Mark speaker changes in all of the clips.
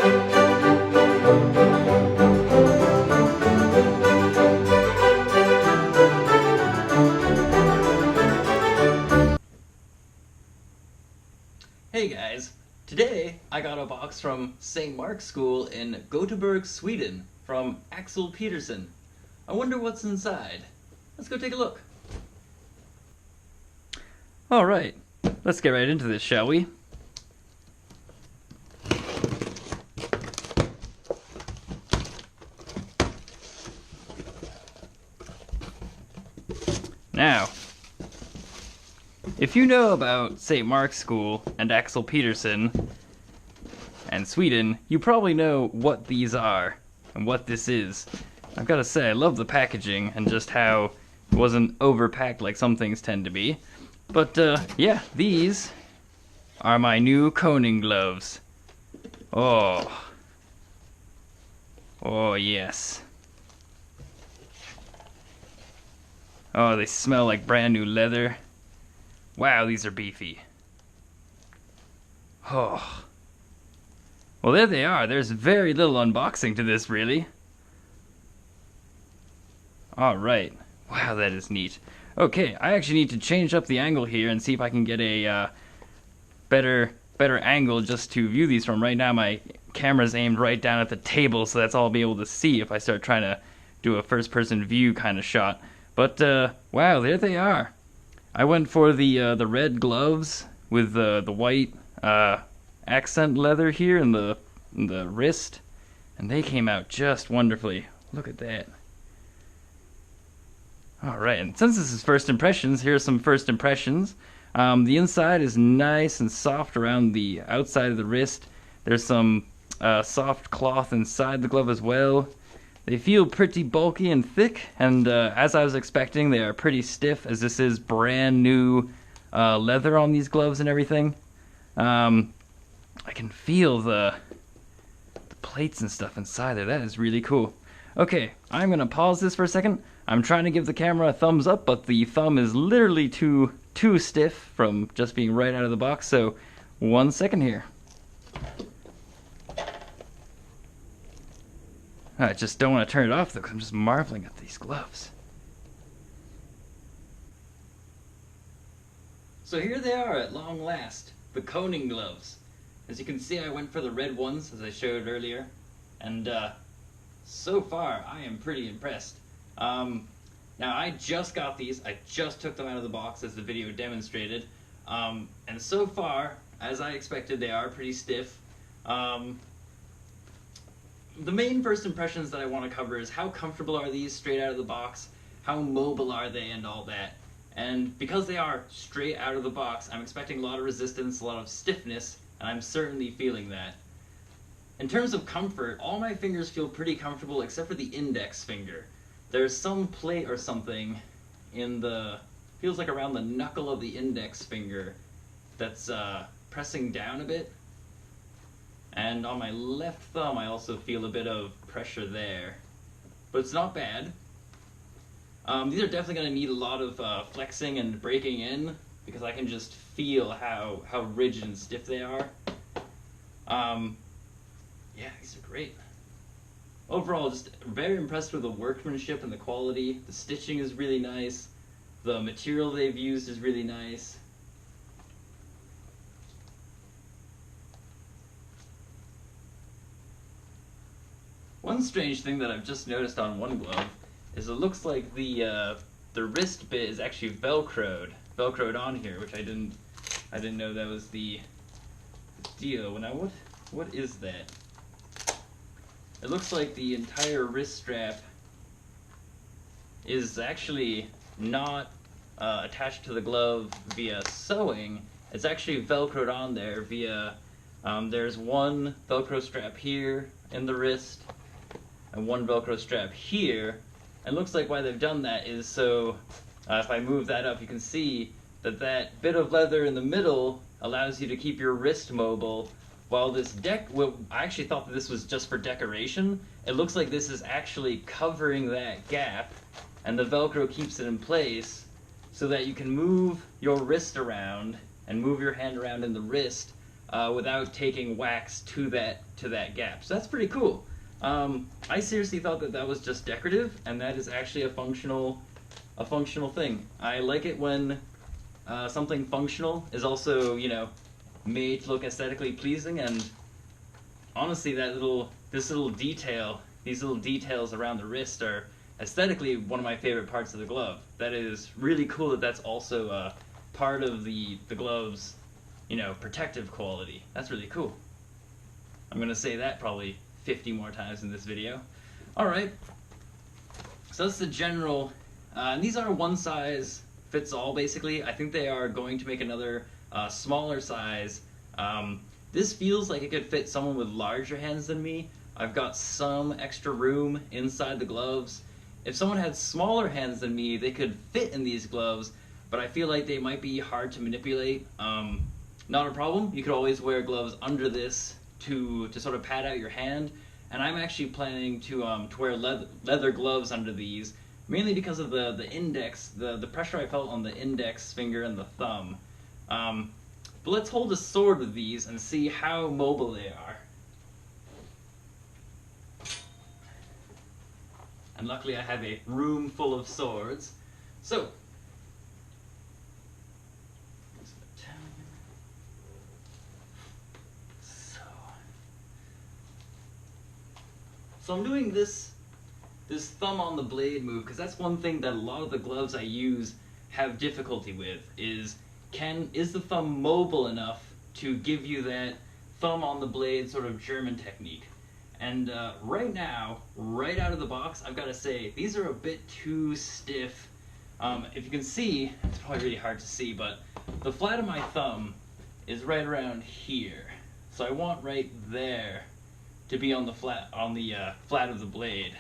Speaker 1: Hey guys, today I got a box from St. Mark's School in Gothenburg, Sweden from Axel Peterson. I wonder what's inside. Let's go take a look. Alright, let's get right into this, shall we? Now, if you know about St. Mark's School and Axel Peterson and Sweden, you probably know what these are and what this is. I've got to say, I love the packaging and just how it wasn't overpacked like some things tend to be. But yeah, these are my new Koning Gloves. Oh yes. Oh, they smell like brand new leather. Wow, these are beefy. Oh. Well, there they are. There's very little unboxing to this, really. Alright. Wow, that is neat. Okay, I actually need to change up the angle here and see if I can get a better angle just to view these from. Right now my camera's aimed right down at the table, so that's all I'll be able to see if I start trying to do a first-person view kind of shot. But, wow, there they are. I went for the red gloves with the white accent leather here in the wrist, and they came out just wonderfully. Look at that. Alright, and since this is first impressions, here are some first impressions. The inside is nice and soft around the outside of the wrist. There's some soft cloth inside the glove as well. They feel pretty bulky and thick, and as I was expecting, they are pretty stiff, as this is brand new leather on these gloves and everything. I can feel the plates and stuff inside there. That is really cool. Okay, I'm gonna pause this for a second. I'm trying to give the camera a thumbs up, but the thumb is literally too stiff from just being right out of the box, so 1 second here. I just don't want to turn it off though, because I'm just marveling at these gloves. So here they are at long last, the Koning Gloves. As you can see, I went for the red ones, as I showed earlier, and so far I am pretty impressed. Now I just got these, I just took them out of the box as the video demonstrated, and so far, as I expected, they are pretty stiff. The main first impressions that I want to cover is how comfortable are these straight out of the box, how mobile are they, and all that. And because they are straight out of the box, I'm expecting a lot of resistance, a lot of stiffness, and I'm certainly feeling that. In terms of comfort, all my fingers feel pretty comfortable except for the index finger. There's some plate or something in the, feels like around the knuckle of the index finger that's pressing down a bit. And on my left thumb, I also feel a bit of pressure there. But it's not bad. These are definitely going to need a lot of flexing and breaking in, because I can just feel how rigid and stiff they are. Yeah, these are great. Overall, just very impressed with the workmanship and the quality. The stitching is really nice. The material they've used is really nice. One strange thing that I've just noticed on one glove is it looks like the wrist bit is actually velcroed on here, which I didn't know that was the deal. Now what is that? It looks like the entire wrist strap is actually not attached to the glove via sewing. It's actually velcroed on there via, there's one velcro strap here in the wrist and one velcro strap here. It looks like why they've done that is so, if I move that up, you can see that that bit of leather in the middle allows you to keep your wrist mobile, while this well, I actually thought that this was just for decoration. It looks like this is actually covering that gap, and the velcro keeps it in place so that you can move your wrist around and move your hand around in the wrist without taking wax to that gap. So that's pretty cool. I seriously thought that that was just decorative, and that is actually a functional thing. I like it when something functional is also, you know, made to look aesthetically pleasing, and honestly, this little detail, these little details around the wrist are aesthetically one of my favorite parts of the glove. That is really cool that that's also part of the glove's, you know, protective quality. That's really cool. I'm gonna say that probably 50 more times in this video. All right, so that's the general, and these are one size fits all basically. I think they are going to make another smaller size. This feels like it could fit someone with larger hands than me. I've got some extra room inside the gloves. If someone had smaller hands than me, they could fit in these gloves, but I feel like they might be hard to manipulate. Not a problem. You could always wear gloves under this to sort of pad out your hand, and I'm actually planning to wear leather gloves under these, mainly because of the index, the pressure I felt on the index finger and the thumb. But let's hold a sword with these and see how mobile they are. And luckily I have a room full of swords. So, I'm doing this thumb on the blade move because that's one thing that a lot of the gloves I use have difficulty with, is the thumb mobile enough to give you that thumb on the blade sort of German technique. And right now, right out of the box, I've got to say, these are a bit too stiff. If you can see, it's probably really hard to see, but the flat of my thumb is right around here. So I want right there to be on the flat of the blade.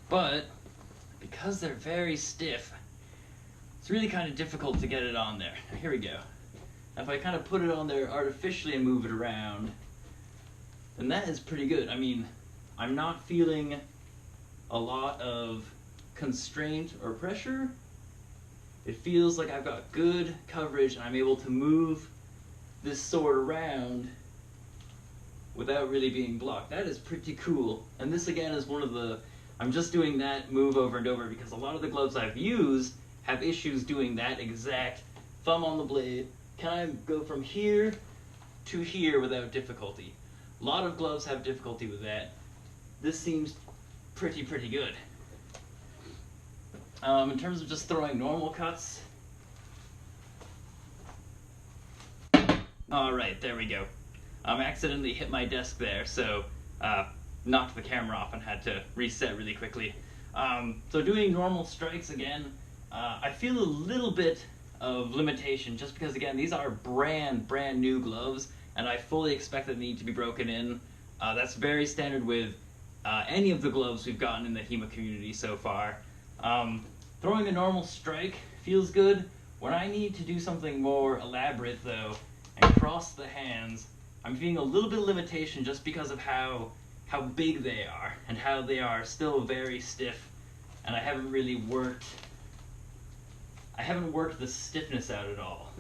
Speaker 1: But because they're very stiff, it's really kind of difficult to get it on there. Here we go. If I kind of put it on there artificially and move it around, then that is pretty good. I mean, I'm not feeling a lot of constraint or pressure. It feels like I've got good coverage and I'm able to move this sword around without really being blocked. That is pretty cool. And this again is one of the, I'm just doing that move over and over because a lot of the gloves I've used have issues doing that exact thumb on the blade. Can I go from here to here without difficulty? A lot of gloves have difficulty with that. This seems pretty good. In terms of just throwing normal cuts. Alright, there we go. Accidentally hit my desk there, so knocked the camera off and had to reset really quickly. So doing normal strikes again, I feel a little bit of limitation just because again these are brand new gloves and I fully expect that they need to be broken in. That's very standard with any of the gloves we've gotten in the HEMA community so far. Throwing a normal strike feels good. When I need to do something more elaborate though and cross the hands, I'm feeling a little bit of limitation just because of how big they are and how they are still very stiff, and I haven't worked the stiffness out at all.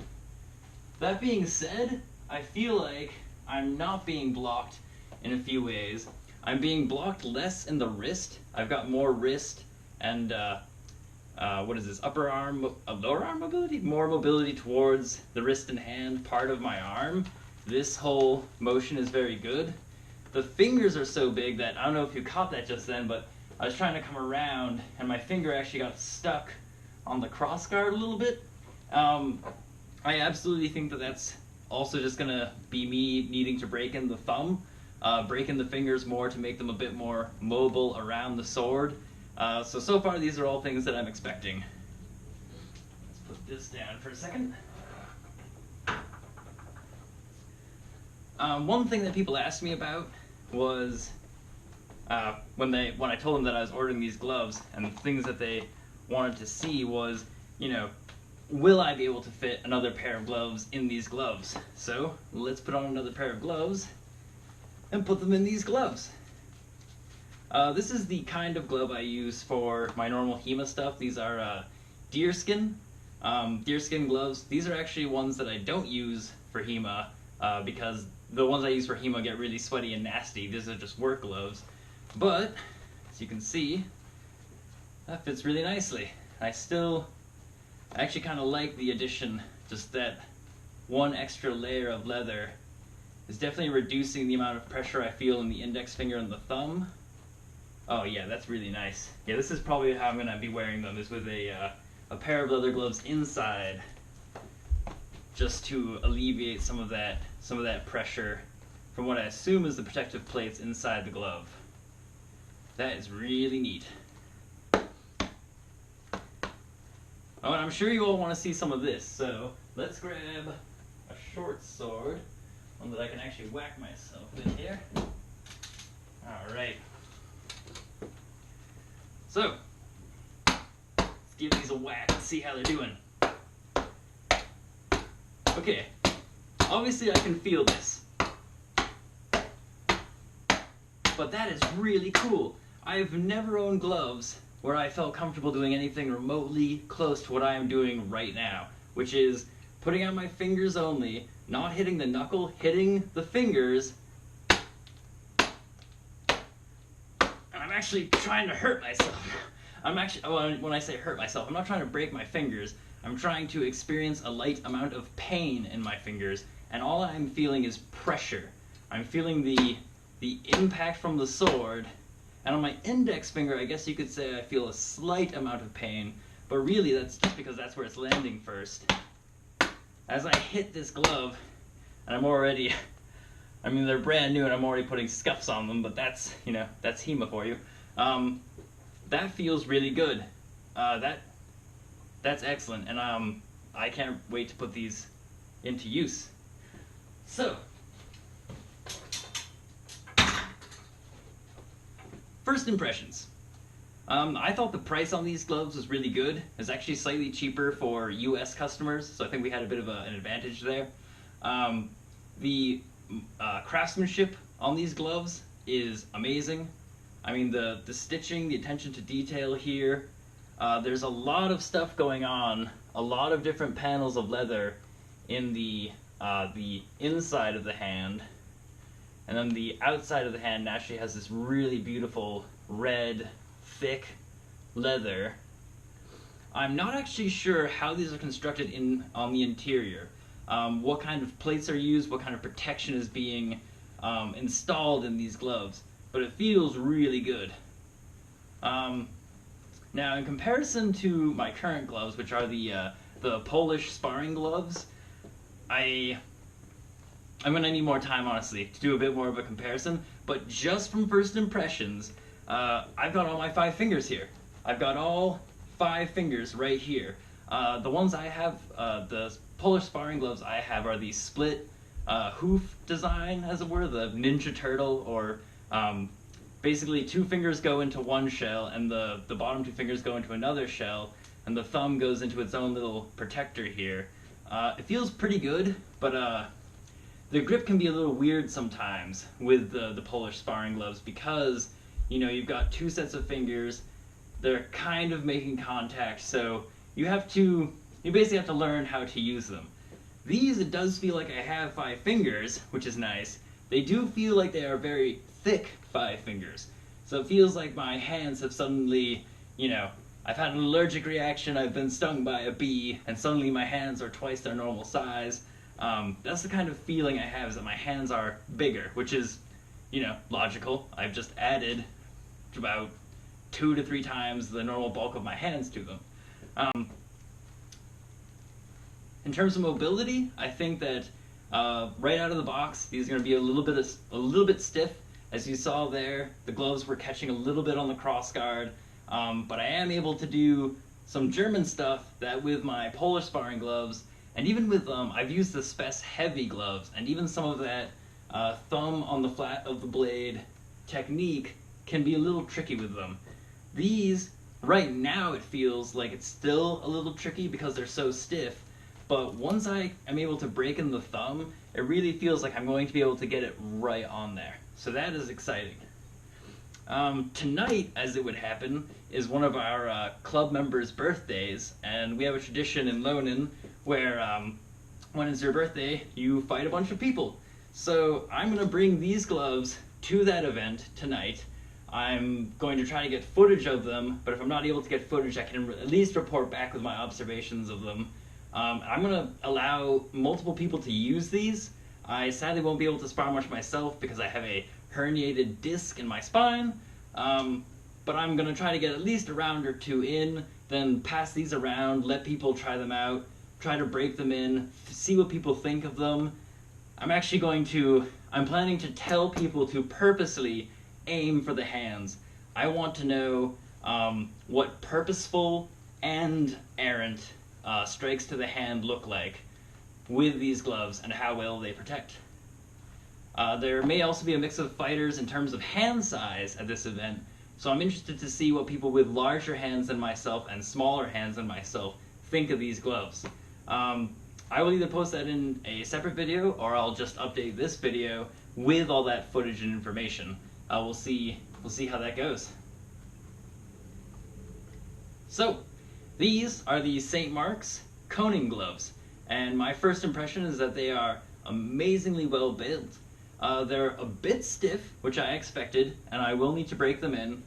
Speaker 1: That being said, I feel like I'm not being blocked in a few ways. I'm being blocked less in the wrist. I've got more wrist and what is this, upper arm, lower arm mobility? More mobility towards the wrist and hand part of my arm. This whole motion is very good. The fingers are so big that, I don't know if you caught that just then, but I was trying to come around and my finger actually got stuck on the crossguard a little bit. I absolutely think that that's also just gonna be me needing to break in the thumb, break in the fingers more to make them a bit more mobile around the sword. So far these are all things that I'm expecting. Let's put this down for a second. One thing that people asked me about was when I told them that I was ordering these gloves, and the things that they wanted to see was, you know, will I be able to fit another pair of gloves in these gloves? So let's put on another pair of gloves and put them in these gloves. This is the kind of glove I use for my normal HEMA stuff. These are deerskin gloves. These are actually ones that I don't use for HEMA. because the ones I use for hemo get really sweaty and nasty. These are just work gloves. But, as you can see, that fits really nicely. I actually kind of like the addition, just that one extra layer of leather is definitely reducing the amount of pressure I feel in the index finger and the thumb. Oh yeah, that's really nice. Yeah, this is probably how I'm going to be wearing them, is with a pair of leather gloves inside, just to alleviate some of that pressure from what I assume is the protective plates inside the glove. That is really neat. Oh, and I'm sure you all want to see some of this, so let's grab a short sword, one that I can actually whack myself with here. Alright. So, let's give these a whack and see how they're doing. Okay, obviously I can feel this, but that is really cool. I've never owned gloves where I felt comfortable doing anything remotely close to what I am doing right now, which is putting out my fingers only, not hitting the knuckle, hitting the fingers, and I'm actually trying to hurt myself. When I say hurt myself, I'm not trying to break my fingers. I'm trying to experience a light amount of pain in my fingers, and all I'm feeling is pressure. I'm feeling the impact from the sword, and on my index finger, I guess you could say I feel a slight amount of pain, but really that's just because that's where it's landing first. As I hit this glove, and they're brand new and I'm already putting scuffs on them, but that's HEMA for you. That feels really good. That's excellent, and I can't wait to put these into use. So, first impressions. I thought the price on these gloves was really good. It's actually slightly cheaper for US customers, so I think we had a bit of an advantage there. The craftsmanship on these gloves is amazing. I mean, the stitching, the attention to detail here, there's a lot of stuff going on, a lot of different panels of leather in the inside of the hand, and then the outside of the hand naturally has this really beautiful red, thick leather. I'm not actually sure how these are constructed on the interior, what kind of plates are used, what kind of protection is being installed in these gloves, but it feels really good. Now, in comparison to my current gloves, which are the Polish sparring gloves, I'm going to need more time, honestly, to do a bit more of a comparison, but just from first impressions, I've got all my 5 fingers here. I've got all 5 fingers right here. The ones I have, the Polish sparring gloves I have are the split hoof design, as it were, the Ninja Turtle, or basically 2 fingers go into one shell and the bottom 2 fingers go into another shell, and the thumb goes into its own little protector here. It feels pretty good, but the grip can be a little weird sometimes with the Polish sparring gloves because, you've got 2 sets of fingers, they're kind of making contact, so you basically have to learn how to use them. These, it does feel like I have 5 fingers, which is nice. They do feel like they are very thick 5 fingers. So it feels like my hands have suddenly, I've had an allergic reaction, I've been stung by a bee, and suddenly my hands are twice their normal size. That's the kind of feeling I have, is that my hands are bigger, which is, logical. I've just added about 2 to 3 times the normal bulk of my hands to them. In terms of mobility, I think that right out of the box, these are going to be a little bit stiff. As you saw there, the gloves were catching a little bit on the crossguard, but I am able to do some German stuff that with my Polish sparring gloves, and even with I've used the Spess heavy gloves, and even some of that thumb on the flat of the blade technique can be a little tricky with them. These, right now it feels like it's still a little tricky because they're so stiff, but once I am able to break in the thumb, it really feels like I'm going to be able to get it right on there. So that is exciting. Tonight, as it would happen, is one of our club members' birthdays, and we have a tradition in Lonin where when it's your birthday, you fight a bunch of people. So I'm going to bring these gloves to that event tonight. I'm going to try to get footage of them, but if I'm not able to get footage, I can at least report back with my observations of them. I'm going to allow multiple people to use these. I sadly won't be able to spar much myself because I have a herniated disc in my spine, but I'm going to try to get at least a round or two in, then pass these around, let people try them out, try to break them in, see what people think of them. I'm planning to tell people to purposely aim for the hands. I want to know what purposeful and errant strikes to the hand look like with these gloves and how well they protect. There may also be a mix of fighters in terms of hand size at this event, so I'm interested to see what people with larger hands than myself and smaller hands than myself think of these gloves. I will either post that in a separate video or I'll just update this video with all that footage and information. We'll see how that goes. So, these are the St. Mark's Koning Gloves, and my first impression is that they are amazingly well built. They're a bit stiff, which I expected, and I will need to break them in.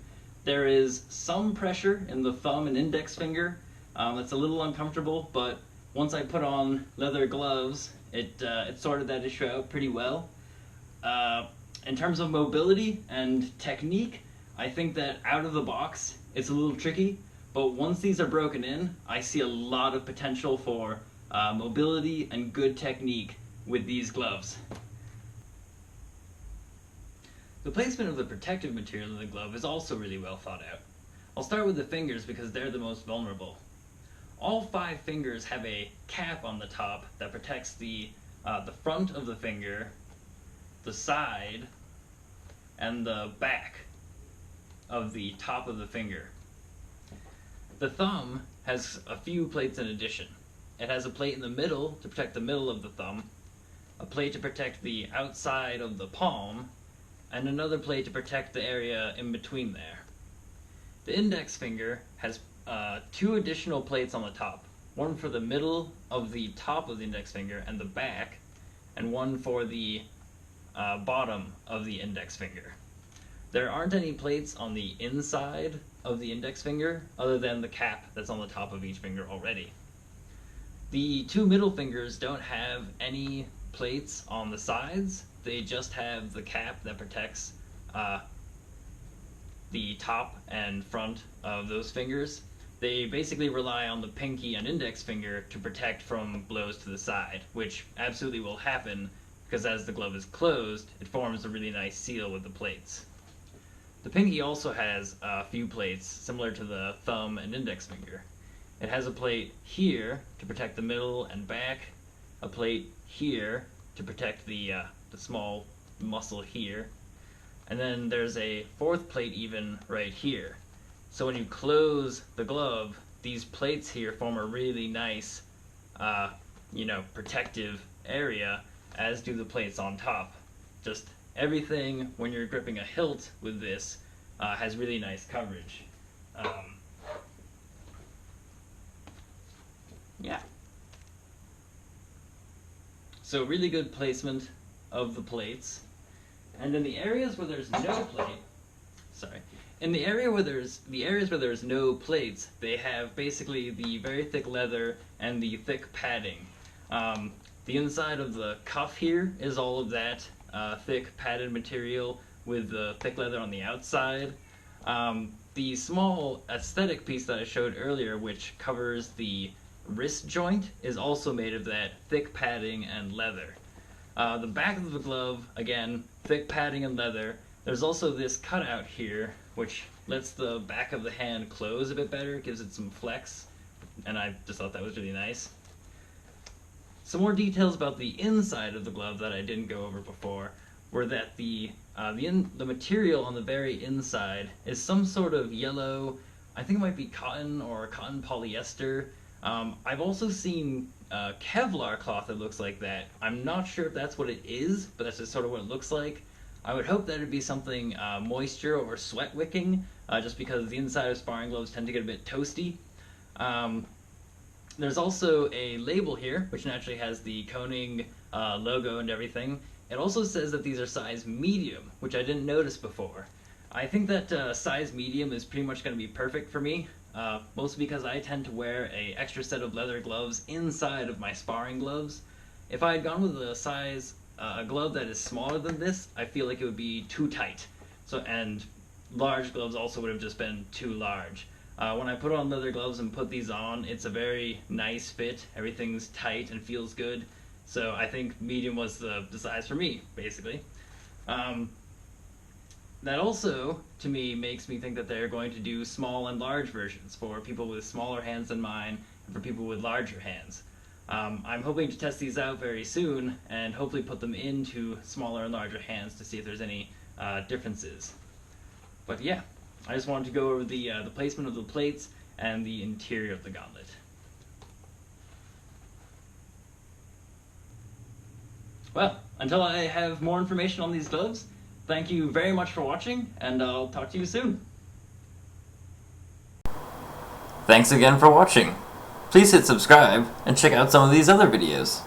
Speaker 1: There is some pressure in the thumb and index finger. It's a little uncomfortable, but once I put on leather gloves, it sorted that issue out pretty well. In terms of mobility and technique, I think that out of the box, it's a little tricky, but once these are broken in, I see a lot of potential for mobility and good technique with these gloves. The placement of the protective material in the glove is also really well thought out. I'll start with the fingers because they're the most vulnerable. All 5 fingers have a cap on the top that protects the front of the finger, the side, and the back of the top of the finger. The thumb has a few plates in addition. It has a plate in the middle to protect the middle of the thumb, a plate to protect the outside of the palm, and another plate to protect the area in between there. The index finger has 2 additional plates on the top, one for the middle of the top of the index finger and the back, and one for the bottom of the index finger. There aren't any plates on the inside of the index finger other than the cap that's on the top of each finger already. The 2 middle fingers don't have any plates on the sides, they just have the cap that protects the top and front of those fingers. They basically rely on the pinky and index finger to protect from blows to the side, which absolutely will happen because as the glove is closed, it forms a really nice seal with the plates. The pinky also has a few plates similar to the thumb and index finger. It has a plate here to protect the middle and back, a plate here to protect the small muscle here, and then there's a 4th plate even right here. So when you close the glove, these plates here form a really nice, protective area, as do the plates on top. Just everything, when you're gripping a hilt with this, has really nice coverage. Yeah. So really good placement of the plates. And in the areas where there's no plate, in the areas where there's no plates, they have basically the very thick leather and the thick padding. The inside of the cuff here is all of that thick padded material with the thick leather on the outside. The small aesthetic piece that I showed earlier, which covers the wrist joint, is also made of that thick padding and leather. The back of the glove, again, thick padding and leather. There's also this cutout here, which lets the back of the hand close a bit better, gives it some flex, and I just thought that was really nice. Some more details about the inside of the glove that I didn't go over before were that the material on the very inside is some sort of yellow, I think it might be cotton or cotton polyester. I've also seen Kevlar cloth that looks like that. I'm not sure if that's what it is, but that's just sort of what it looks like. I would hope that it'd be something moisture or sweat wicking, just because the inside of sparring gloves tend to get a bit toasty. There's also a label here, which naturally has the Koning logo and everything. It also says that these are size medium, which I didn't notice before. I think that size medium is pretty much going to be perfect for me, mostly because I tend to wear an extra set of leather gloves inside of my sparring gloves. If I had gone with a glove that is smaller than this, I feel like it would be too tight. And large gloves also would have just been too large. When I put on leather gloves and put these on, it's a very nice fit. Everything's tight and feels good. So I think medium was the size for me, basically. That also, to me, makes me think that they're going to do small and large versions for people with smaller hands than mine and for people with larger hands. I'm hoping to test these out very soon and hopefully put them into smaller and larger hands to see if there's any differences. But yeah, I just wanted to go over the placement of the plates and the interior of the gauntlet. Well, until I have more information on these gloves, thank you very much for watching, and I'll talk to you soon.
Speaker 2: Thanks again for watching. Please hit subscribe and check out some of these other videos.